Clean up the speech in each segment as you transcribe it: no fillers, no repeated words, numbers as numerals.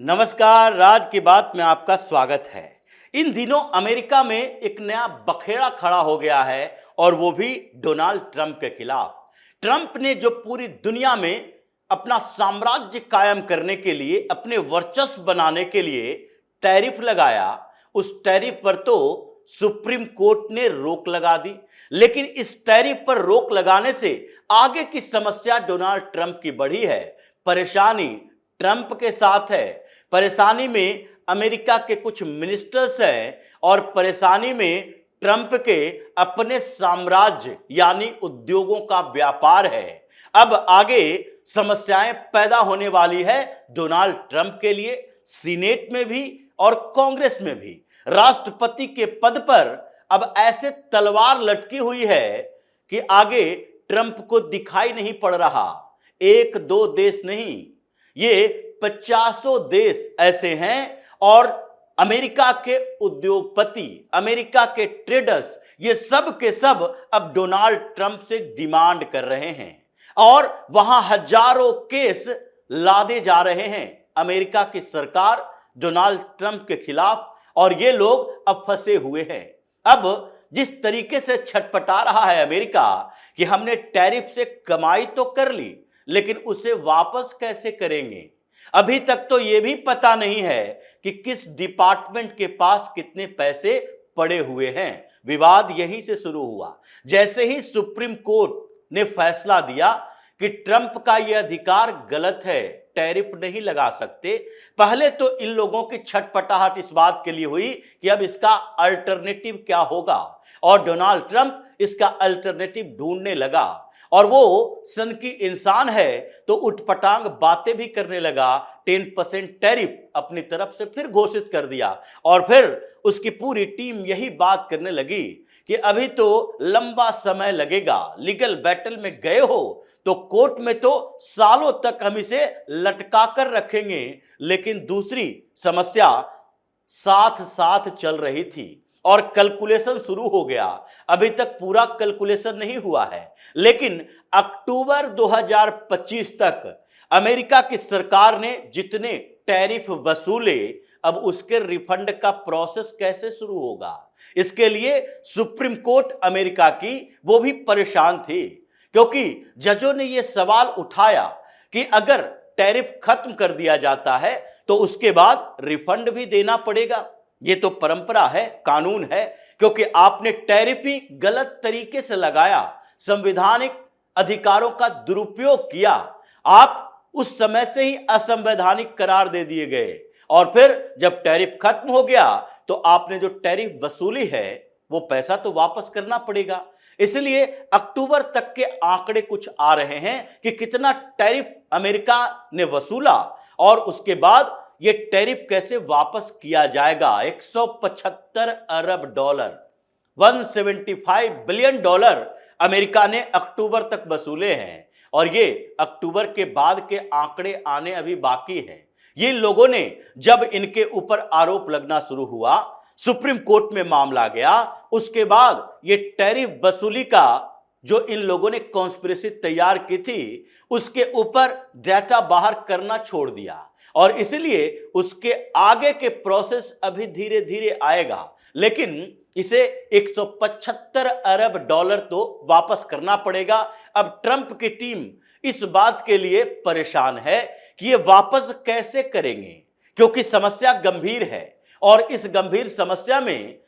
नमस्कार, राज की बात में आपका स्वागत है। इन दिनों अमेरिका में एक नया बखेड़ा खड़ा हो गया है और वो भी डोनाल्ड ट्रंप के खिलाफ। ट्रंप ने जो पूरी दुनिया में अपना साम्राज्य कायम करने के लिए, अपने वर्चस्व बनाने के लिए टैरिफ लगाया, उस टैरिफ पर तो सुप्रीम कोर्ट ने रोक लगा दी। लेकिन इस टैरिफ पर रोक लगाने से आगे की समस्या डोनाल्ड ट्रंप की बढ़ी है। परेशानी ट्रंप के साथ है, परेशानी में अमेरिका के कुछ मिनिस्टर्स हैं और परेशानी में ट्रंप के अपने साम्राज्य यानी उद्योगों का व्यापार है। अब आगे समस्याएं पैदा होने वाली है डोनाल्ड ट्रंप के लिए, सीनेट में भी और कांग्रेस में भी। राष्ट्रपति के पद पर अब ऐसे तलवार लटकी हुई है कि आगे ट्रंप को दिखाई नहीं पड़ रहा। एक दो देश नहीं, ये 50 देश ऐसे हैं और अमेरिका के उद्योगपति, अमेरिका के ट्रेडर्स, ये सब के सब अब डोनाल्ड ट्रंप से डिमांड कर रहे हैं और वहां हजारों केस लादे जा रहे हैं अमेरिका की सरकार डोनाल्ड ट्रंप के खिलाफ, और ये लोग अब फंसे हुए हैं। अब जिस तरीके से छटपटा रहा है अमेरिका कि हमने टैरिफ से कमाई तो कर ली, लेकिन उसे वापस कैसे करेंगे। अभी तक तो यह भी पता नहीं है कि किस डिपार्टमेंट के पास कितने पैसे पड़े हुए हैं। विवाद यहीं से शुरू हुआ। जैसे ही सुप्रीम कोर्ट ने फैसला दिया कि ट्रंप का यह अधिकार गलत है, टैरिफ नहीं लगा सकते, पहले तो इन लोगों की छटपटाहट इस बात के लिए हुई कि अब इसका अल्टरनेटिव क्या होगा, और डोनाल्ड ट्रंप इसका अल्टरनेटिव ढूंढने लगा। और वो सन की इंसान है तो उठपटांग बातें भी करने लगा। 10% टैरिफ अपनी तरफ से फिर घोषित कर दिया और फिर उसकी पूरी टीम यही बात करने लगी कि अभी तो लंबा समय लगेगा, लीगल बैटल में गए हो तो कोर्ट में तो सालों तक हम इसे लटका कर रखेंगे। लेकिन दूसरी समस्या साथ साथ चल रही थी और कैलकुलेशन शुरू हो गया। अभी तक पूरा कैलकुलेशन नहीं हुआ है, लेकिन अक्टूबर 2025 तक अमेरिका की सरकार ने जितने टैरिफ वसूले, अब उसके रिफंड का प्रोसेस कैसे शुरू होगा, इसके लिए सुप्रीम कोर्ट अमेरिका की वो भी परेशान थी, क्योंकि जजों ने यह सवाल उठाया कि अगर टैरिफ खत्म कर दिया जाता है तो उसके बाद रिफंड भी देना पड़ेगा। ये तो परंपरा है, कानून है, क्योंकि आपने टैरिफ ही गलत तरीके से लगाया, संवैधानिक अधिकारों का दुरुपयोग किया, आप उस समय से ही असंवैधानिक करार दे दिए गए। और फिर जब टैरिफ खत्म हो गया तो आपने जो टैरिफ वसूली है वो पैसा तो वापस करना पड़ेगा। इसलिए अक्टूबर तक के आंकड़े कुछ आ रहे हैं कि कितना टैरिफ अमेरिका ने वसूला और उसके बाद ये टैरिफ कैसे वापस किया जाएगा। 175 अरब डॉलर, 175 बिलियन डॉलर अमेरिका ने अक्टूबर तक वसूले हैं और ये अक्टूबर के बाद के आंकड़े आने अभी बाकी हैं। ये लोगों ने जब इनके ऊपर आरोप लगना शुरू हुआ, सुप्रीम कोर्ट में मामला गया, उसके बाद ये टैरिफ वसूली का जो इन लोगों ने कॉन्स्पिरेसी तैयार की थी उसके ऊपर डाटा बाहर करना छोड़ दिया और इसलिए उसके आगे के प्रोसेस अभी धीरे धीरे आएगा। लेकिन इसे 175 अरब डॉलर तो वापस करना पड़ेगा। अब ट्रंप की टीम इस बात के लिए परेशान है कि ये वापस कैसे करेंगे, क्योंकि समस्या गंभीर है और इस गंभीर समस्या में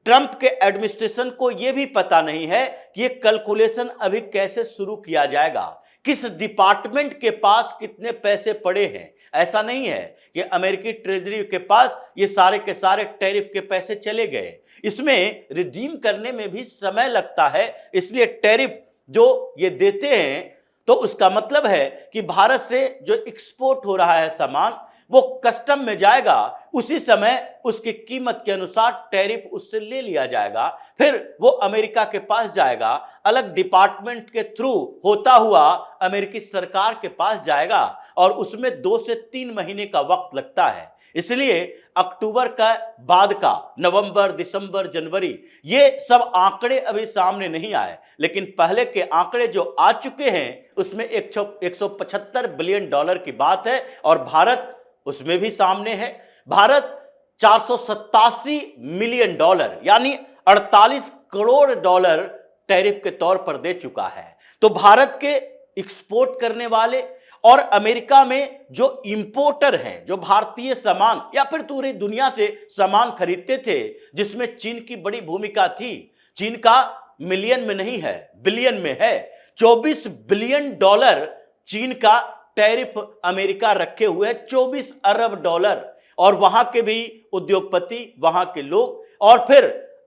ट्रंप के एडमिनिस्ट्रेशन को यह भी पता नहीं है कि ये कैलकुलेशन अभी कैसे शुरू किया जाएगा, किस डिपार्टमेंट के पास कितने पैसे पड़े हैं। ऐसा नहीं है कि अमेरिकी ट्रेजरी के पास ये सारे के सारे टैरिफ के पैसे चले गए, इसमें रिडीम करने में भी समय लगता है। इसलिए टैरिफ जो ये देते हैं तो उसका मतलब है कि भारत से जो एक्सपोर्ट हो रहा है सामान वो कस्टम में जाएगा, उसी समय उसकी कीमत के अनुसार टैरिफ उससे ले लिया जाएगा, फिर वो अमेरिका के पास जाएगा, अलग डिपार्टमेंट के थ्रू होता हुआ अमेरिकी सरकार के पास जाएगा और उसमें 2 से 3 महीने का वक्त लगता है। इसलिए अक्टूबर का बाद का नवंबर, दिसंबर, जनवरी, ये सब आंकड़े अभी सामने नहीं आए, लेकिन पहले के आंकड़े जो आ चुके हैं उसमें 175 बिलियन डॉलर की बात है और भारत उसमें भी सामने है। भारत 487 मिलियन डॉलर यानी 48 करोड़ डॉलर टैरिफ के तौर पर दे चुका है। तो भारत के एक्सपोर्ट करने वाले और अमेरिका में जो इंपोर्टर हैं, जो भारतीय सामान या फिर पूरी दुनिया से सामान खरीदते थे, जिसमें चीन की बड़ी भूमिका थी। चीन का मिलियन में नहीं है, बिलियन में है। 24 बिलियन डॉलर चीन का टैरिफ अमेरिका रखे हुए है, 24 अरब डॉलर। और वहां के भी उद्योगपति, वहां के लोग और फिर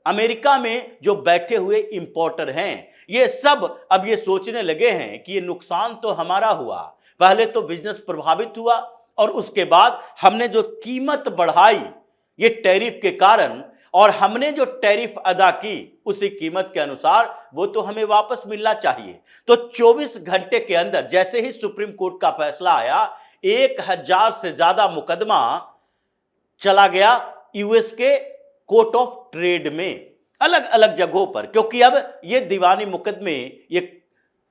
अमेरिका में जो बैठे हुए इंपोर्टर हैं, ये सब अब ये सोचने लगे हैं कि ये नुकसान तो हमारा हुआ, पहले तो बिजनेस प्रभावित हुआ और उसके बाद हमने जो कीमत बढ़ाई ये टैरिफ के कारण, और हमने जो टैरिफ अदा की उसी कीमत के अनुसार वो तो हमें वापस मिलना चाहिए। तो 24 घंटे के अंदर जैसे ही सुप्रीम कोर्ट का फैसला आया, 1000 से ज्यादा मुकदमा चला गया यूएस के कोर्ट ऑफ ट्रेड में, अलग अलग जगहों पर। क्योंकि अब ये दीवानी मुकदमे, ये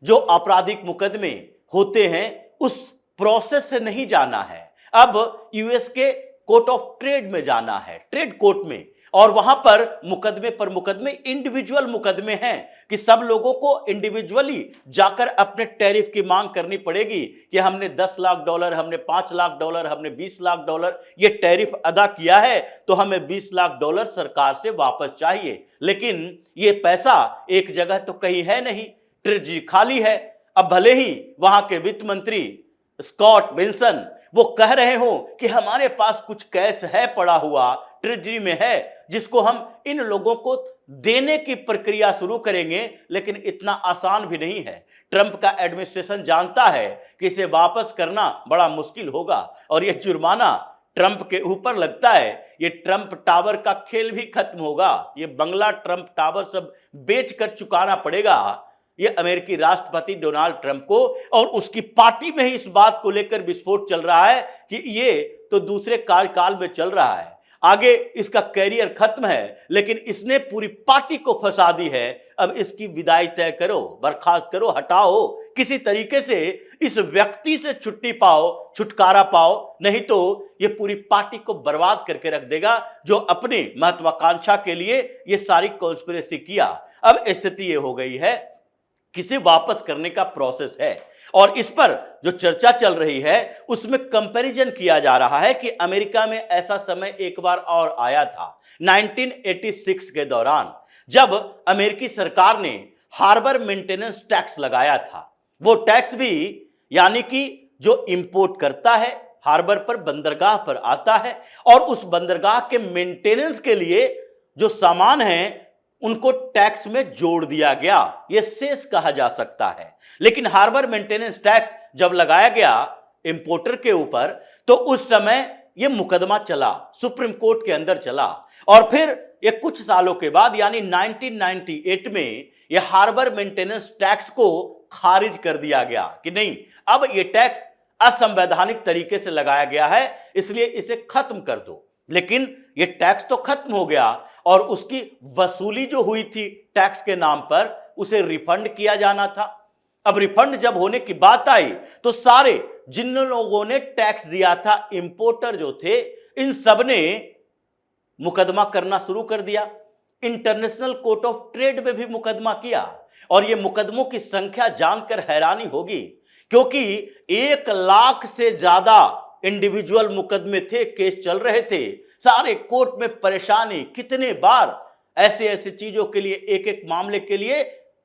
जो आपराधिक मुकदमे होते हैं उस प्रोसेस से नहीं जाना है, अब यूएस के कोर्ट ऑफ ट्रेड में जाना है, ट्रेड कोर्ट में। और वहां पर मुकदमे इंडिविजुअल मुकदमे हैं कि सब लोगों को इंडिविजुअली जाकर अपने टैरिफ की मांग करनी पड़ेगी कि हमने 10 लाख डॉलर, हमने 5 लाख डॉलर, हमने 20 लाख डॉलर ये टैरिफ अदा किया है, तो हमें 20 लाख डॉलर सरकार से वापस चाहिए। लेकिन ये पैसा एक जगह तो कहीं है नहीं, ट्रेजरी खाली है। अब भले ही वहां के वित्त मंत्री स्कॉट बेंसन वो कह रहे हो कि हमारे पास कुछ कैश है पड़ा हुआ, ट्रेजरी में है, जिसको हम इन लोगों को देने की प्रक्रिया शुरू करेंगे, लेकिन इतना आसान भी नहीं है। ट्रंप का एडमिनिस्ट्रेशन जानता है कि इसे वापस करना बड़ा मुश्किल होगा और यह जुर्माना ट्रंप के ऊपर लगता है। ये ट्रंप टावर का खेल भी खत्म होगा, ये बंगला ट्रंप टावर सब बेच कर चुकाना पड़ेगा ये अमेरिकी राष्ट्रपति डोनाल्ड ट्रंप को। और उसकी पार्टी में ही इस बात को लेकर विस्फोट चल रहा है कि ये तो दूसरे कार्यकाल में चल रहा है, आगे इसका कैरियर खत्म है, लेकिन इसने पूरी पार्टी को फंसा दी है। अब इसकी विदाई तय करो, बर्खास्त करो, हटाओ, किसी तरीके से इस व्यक्ति से छुटकारा पाओ, नहीं तो ये पूरी पार्टी को बर्बाद करके रख देगा, जो अपनी महत्वाकांक्षा के लिए ये सारी कॉन्स्पिरेसी किया। अब स्थिति ये हो गई है, किसे वापस करने का प्रोसेस है। और इस पर जो चर्चा चल रही है उसमें कंपैरिजन किया जा रहा है कि अमेरिका में ऐसा समय एक बार और आया था 1986 के दौरान, जब अमेरिकी सरकार ने हार्बर मेंटेनेंस टैक्स लगाया था। वो टैक्स भी यानी कि जो इंपोर्ट करता है हार्बर पर, बंदरगाह पर आता है, और उस बंदरगाह के मेंटेनेंस के लिए जो सामान है उनको टैक्स में जोड़ दिया गया, यह सेस कहा जा सकता है। लेकिन हार्बर मेंटेनेंस टैक्स जब लगाया गया इंपोर्टर के ऊपर, तो उस समय यह मुकदमा चला, सुप्रीम कोर्ट के अंदर चला, और फिर ये कुछ सालों के बाद यानी 1998 में यह हार्बर मेंटेनेंस टैक्स को खारिज कर दिया गया कि नहीं, अब यह टैक्स असंवैधानिक तरीके से लगाया गया है, इसलिए इसे खत्म कर दो। लेकिन ये टैक्स तो खत्म हो गया और उसकी वसूली जो हुई थी टैक्स के नाम पर, उसे रिफंड किया जाना था। अब रिफंड जब होने की बात आई तो सारे जिन लोगों ने टैक्स दिया था, इंपोर्टर जो थे, इन सब ने मुकदमा करना शुरू कर दिया। इंटरनेशनल कोर्ट ऑफ ट्रेड में भी मुकदमा किया, और ये मुकदमों की संख्या जानकर हैरानी होगी, क्योंकि 1 लाख से ज्यादा इंडिविजुअल मुकदमे थे, केस चल रहे थे, सारे कोर्ट में परेशानी। कितने बार ऐसे चीजों के लिए, एक मामले के लिए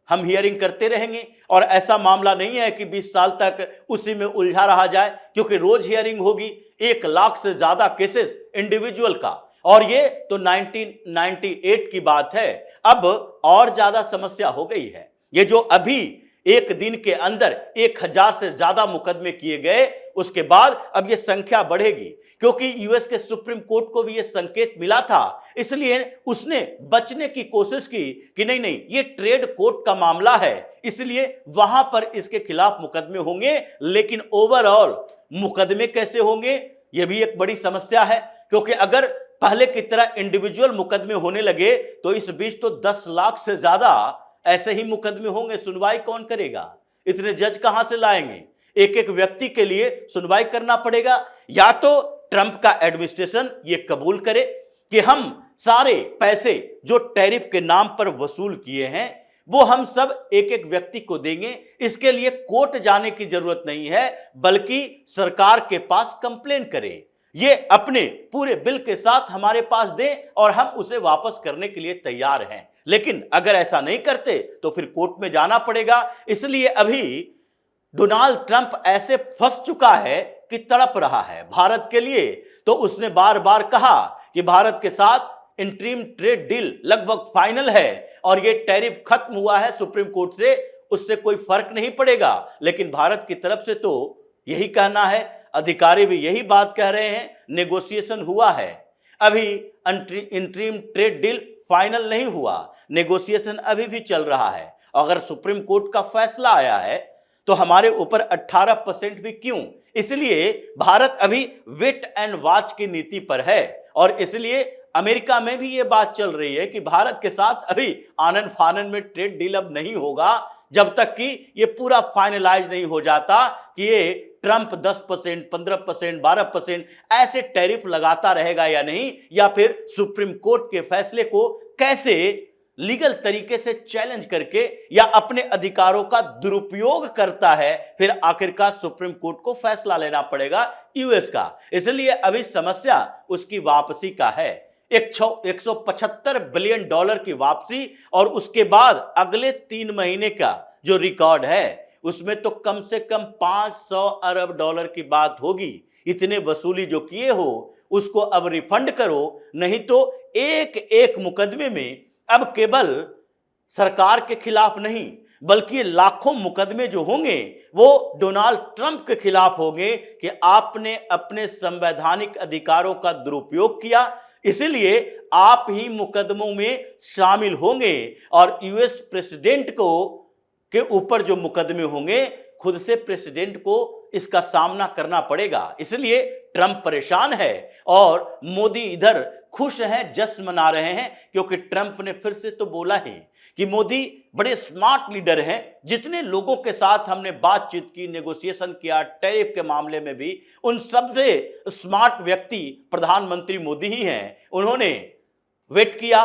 हम हियरिंग करते रहेंगे, और ऐसा मामला नहीं है कि 20 साल तक उसी में उलझा रहा जाए, क्योंकि रोज हियरिंग होगी। 1 लाख से ज्यादा केसेस इंडिविजुअल का, और ये तो 1998 की बात है। अब और ज्यादा समस्या हो गई है। ये जो अभी एक दिन के अंदर 1000 से ज्यादा मुकदमे किए गए, उसके बाद अब यह संख्या बढ़ेगी, क्योंकि यूएस के सुप्रीम कोर्ट को भी यह संकेत मिला था, इसलिए उसने बचने की कोशिश की कि नहीं ये ट्रेड कोर्ट का मामला है, इसलिए वहां पर इसके खिलाफ मुकदमे होंगे। लेकिन ओवरऑल मुकदमे कैसे होंगे, यह भी एक बड़ी समस्या है, क्योंकि अगर पहले की तरह इंडिविजुअल मुकदमे होने लगे तो इस बीच तो 10 लाख से ज्यादा ऐसे ही मुकदमे होंगे। सुनवाई कौन करेगा? इतने जज कहां से लाएंगे? एक व्यक्ति के लिए सुनवाई करना पड़ेगा, या तो ट्रंप का एडमिनिस्ट्रेशन ये कबूल करे कि हम सारे पैसे जो टैरिफ के नाम पर वसूल किए हैं वो हम सब एक एक व्यक्ति को देंगे। इसके लिए कोर्ट जाने की जरूरत नहीं है, बल्कि सरकार के पास कंप्लेन करें, ये अपने पूरे बिल के साथ हमारे पास दें और हम उसे वापस करने के लिए तैयार हैं। लेकिन अगर ऐसा नहीं करते तो फिर कोर्ट में जाना पड़ेगा। इसलिए अभी डोनाल्ड ट्रंप ऐसे फंस चुका है कि तड़प रहा है भारत के लिए। तो उसने बार बार कहा कि भारत के साथ इंटरिम ट्रेड डील लगभग फाइनल है और ये टैरिफ खत्म हुआ है सुप्रीम कोर्ट से, उससे कोई फर्क नहीं पड़ेगा। लेकिन भारत की तरफ से तो यही कहना है, अधिकारी भी यही बात कह रहे हैं, नेगोशिएशन हुआ है, अभी इंटरिम ट्रेड डील फाइनल नहीं हुआ, नेगोशिएशन अभी भी चल रहा है। अगर सुप्रीम कोर्ट का फैसला आया है तो हमारे ऊपर 18% भी क्यों? इसलिए भारत अभी वेट एंड वॉच की नीति पर है और इसलिए अमेरिका में भी ये बात चल रही है कि भारत के साथ अभी आनन फानन में ट्रेड डील अब नहीं होगा जब तक कि ये पूरा फाइनलाइज नहीं हो जाता कि ये ट्रंप 10%, 15%, 12% ऐसे टैरिफ लगाता रहेगा या नहीं, या फिर सुप्रीम कोर्ट के फैसले को कैसे लीगल तरीके से चैलेंज करके या अपने अधिकारों का दुरुपयोग करता है। फिर आखिरकार सुप्रीम कोर्ट को फैसला लेना पड़ेगा यूएस का। इसलिए अभी समस्या उसकी वापसी का है, 175 बिलियन डॉलर की वापसी, और उसके बाद अगले 3 महीने का जो रिकॉर्ड है उसमें तो कम से कम 500 अरब डॉलर की बात होगी। इतने वसूली जो किए हो उसको अब रिफंड करो, नहीं तो एक एक मुकदमे में अब केवल सरकार के खिलाफ नहीं बल्कि लाखों मुकदमे जो होंगे वो डोनाल्ड ट्रंप के खिलाफ होंगे कि आपने अपने संवैधानिक अधिकारों का दुरुपयोग किया, इसलिए आप ही मुकदमों में शामिल होंगे और यूएस प्रेसिडेंट को के ऊपर जो मुकदमे होंगे खुद से प्रेसिडेंट को इसका सामना करना पड़ेगा। इसलिए ट्रंप परेशान है और मोदी इधर खुश हैं, जश्न मना रहे हैं, क्योंकि ट्रंप ने फिर से तो बोला है कि मोदी बड़े स्मार्ट लीडर हैं। जितने लोगों के साथ हमने बातचीत की, नेगोशिएशन किया टैरिफ के मामले में भी, उन सबसे स्मार्ट व्यक्ति प्रधानमंत्री मोदी ही हैं। उन्होंने वेट किया,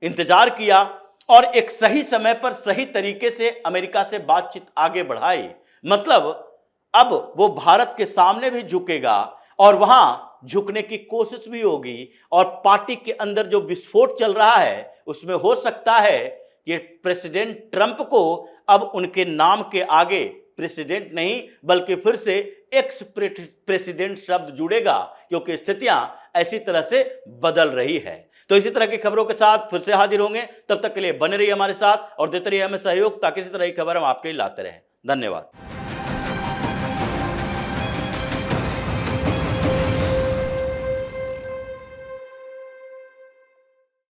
इंतजार किया और एक सही समय पर सही तरीके से अमेरिका से बातचीत आगे बढ़ाई। मतलब अब वो भारत के सामने भी झुकेगा और वहां झुकने की कोशिश भी होगी, और पार्टी के अंदर जो विस्फोट चल रहा है उसमें हो सकता है कि प्रेसिडेंट ट्रंप को अब उनके नाम के आगे प्रेसिडेंट नहीं बल्कि फिर से एक्स प्रेसिडेंट शब्द जुड़ेगा, क्योंकि स्थितियां ऐसी तरह से बदल रही है। तो इसी तरह की खबरों के साथ फिर से हाजिर होंगे, तब तक के लिए बने रहिए हमारे साथ और देते रहिए हमें सहयोग, ताकि इसी तरह की खबर हम आपके लिए लाते रहें। धन्यवाद।